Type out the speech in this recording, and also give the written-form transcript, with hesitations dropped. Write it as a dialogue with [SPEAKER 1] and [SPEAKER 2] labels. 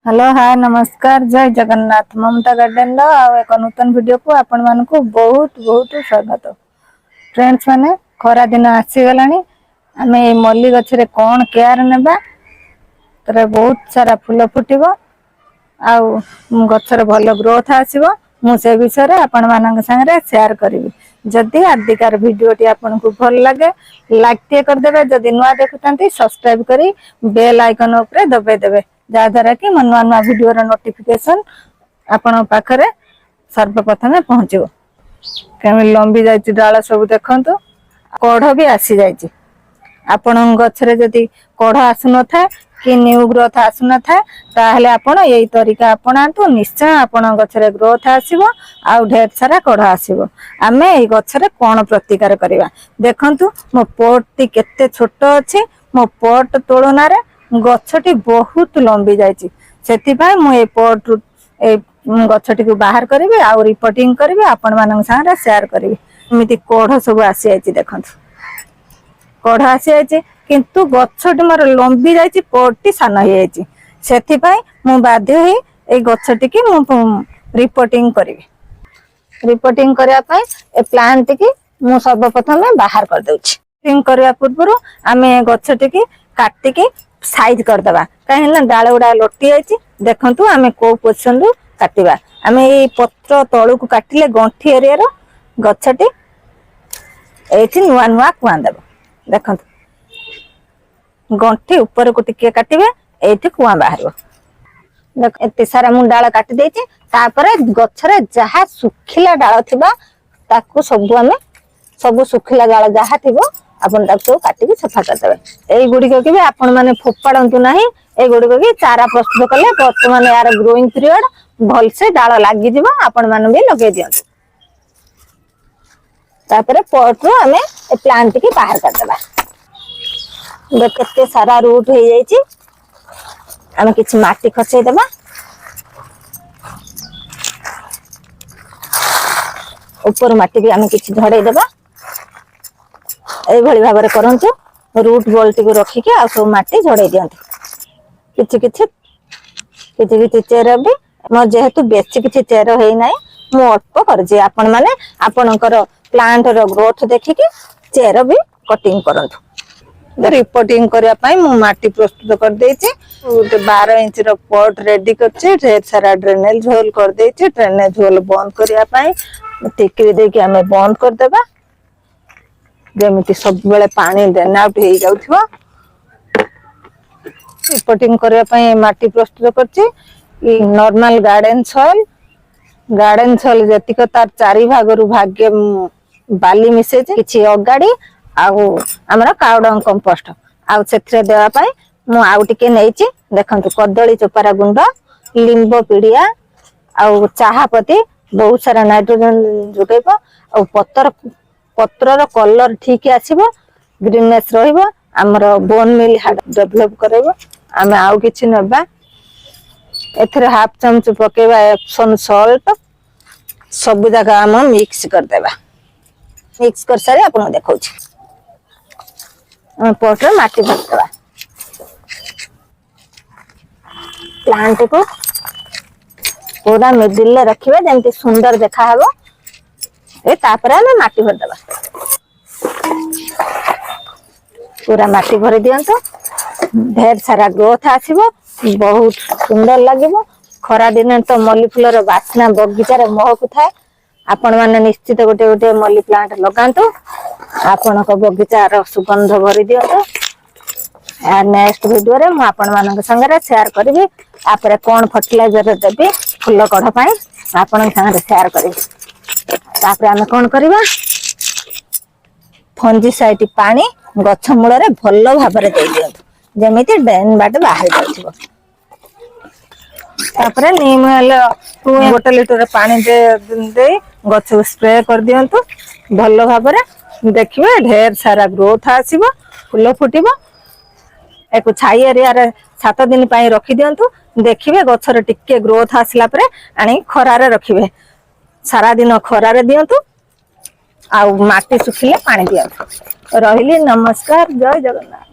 [SPEAKER 1] Hello hi नमस्कार जय जगन्नाथ ममता garden एक नूतन वीडियो को आपण मानकु बहुत बहुत स्वागत। फ्रेंड्स माने खरा दिन आसीगला आमे ए मल्ली गछरे कौन केयर नेबा तर बहुत सारा फूल फुटिबो आउ गछर भल ग्रोथ आसीबो मु से विषय रे आपण मानक संगे शेयर करिवि। जदि आदिकार वीडियो टी आपन को भल लागे लाइक टे कर देबे, जदि नुआ देखुतांती सब्सक्राइब करी बेल आइकन ऊपर दबाई देबे जा द्वारा कि मन नुआ नुआ वीडियो रा नोटिफिकेशन आपण पाखरे सर्वप्रथम पहुंचो। केमि लंबी जायछि डाला सब देखंतु, कढ़ भी आसी जायछि। आपण गछरे जदि कढ़ आसु न था कि न्यू ग्रोथ आसु न था ताहले आपण एई तरीका अपनातु, निश्चय आपण गछरे ग्रोथ आसीबो आ ढेर सारा कढ़ आसीबो। आमे एई गछरे कोन प्रतिकार करिवा देखंतु। मो पॉट टी केते छोट अछि, मो पॉट तुलना रे गछटी बहुत लंबी जायछि। सेति पय मु ए पॉट ए गछटी को बाहर करिवे आ रिपोर्टिंग करिवे, आपण मानन सारे शेयर करिवे। एमिति कढ़ सब आसी जायछि देखंतु, कढ़ आसी जायछि किंतु गछटी मोर लंबी जायछि, पॉट सान हो जायछि। सेति पय मु बाध्य होई ए गछटी की मु रिपोर्टिंग करिवे। रिपोर्टिंग करिया पय ए प्लांट की मु सर्वप्रथम बाहर कर देउछि। रिपोर्टिंग करिया पूर्व आमे गछटी की काटि की साइज कर दबा, काहे ना डाळ उडा लोटी जायछि। देखंतु आमे को पोजिशन रु काटिबा। आमे ए पत्र तळु को काटिले गंठी एरिया रो गछटी एठी नुआ नुआ कुआ देबो। देखंतु गंठी ऊपर को टिके काटिबे, एठी कुआ बाहरबो। देख एते सारा मु डाळ काटि देछि। तापरे गछरे जहा सुखिला डाळ थिबा ताकू सब आमे सब सुखिला डाळ जहा थिबो आपण ताकू काटि के सफा कर देबे। एई गुडी को कि आपण माने फोपाडंतु नाही। एई गुडी को कि चारा प्रस्तुत कले गछ माने यार ग्रोइंग पीरियड भल से डाळ लागि जिवो, आपण माने भी लगे दियंतु। तापरे पॉट रो आमे ए प्लांट की बाहर कर देबा। देख केते सारा रूट हो जायछि। आमे किछि माटी खचै देबा। ऊपर माटी भी आमे किछि झड़ै देबा। एई भली भाबरे करंतु। रूट बोल्टी को रखी के आ सब माटी झड़ै दियंतु। किछि किछि चेर भी म जेहेतु बेसी किछि चेर हेइ नै, मु अल्प करछि। आपण माने आपणकर प्लांट रो ग्रोथ देखि के चेर भी कटिंग करंतु। रिपोर्टिंग करिया पय मु माटी प्रस्तुत कर देछि। 12 इंच रो पॉट रेडी करछि। ढेर सारा ड्रेनेज होल कर देछि। ड्रेनेज होल बंद करिया पय टिकरी दे के हमें बंद कर देबा, जेमिति सब बेले पानी ड्रेन आउट हे जाउथबो। रिपोर्टिंग करिया पय माटी प्रस्तुत करछि। ई नॉर्मल गार्डन सॉइल जतिक तार चारि भागरु भाग्य बाली मिसे किछि अगाडी आउ हमरा काउडंग कंपोस्ट आउ सेथरे देवा पय मु आउ टिके नेछि। देखंतु कदली चोपारा गुंड, लिंबो पीडिया आउ चाहापति बहुत सारा नाइट्रोजन जुटेबो। आउ पत्रर कलर ठीक आसीबो, ग्रीननेस रहिबो, हमर बोन मिल हार्ट डेवलप करबो। आमे आउ किछि नबा। एथरे हाफ चमच पकेबा एप्सम सॉल्ट, सब जगह हम मिक्स कर देबा। मिक्स कर सारे आपन देखौ छी। पॉट रे माटी भर देबा। प्लांट को पूरा मिडिल ले रखिबे जेंति सुंदर देखा हबो। ए तापरे हम माटी भर देबा। पूरा माटी भर दियंतो, ढेर सारा ग्रोथ आसीबो, बहुत सुंदर लागिबो। खरा दिन तो मल्ली फुलर बासना बगीचा रे महकु थाए। आपण माने निश्चित गोटे गोटे मल्ली प्लांट लगांतु, आपण को बगीचा रो सुगंध भरि दियंतो। आ नेक्स्ट वीडियो रे म आपण मानक संगे शेयर करबी। आपरे कोन फर्टिलाइजर देबी फुल कढ़ पय आपण संगे शेयर करबी। तापरे हम कोन करबा, फंजीसाइड पानी गछ मूल रे भलो भाबरे दे दियंतु, जेमिति ड्रेन बाट बाहर जाउथिबो। तापरे नीम हेल 1 लीटर पानी दे गछ स्प्रे कर दियंतु। भलो भाबरे देखिबे ढेर सारा ग्रोथ आसीबो, फूल फुटिबो। एको छाई एरिया रे 7 दिन पय रखि दियंतु। देखिबे गछरे टिके ग्रोथ आसला परे आनी खरा रे रखिबे। सारा दिन खरा रे दियंतु आउ माटी सुखिले पानी दियंतु। रहिली नमस्कार, जय जगन्नाथ।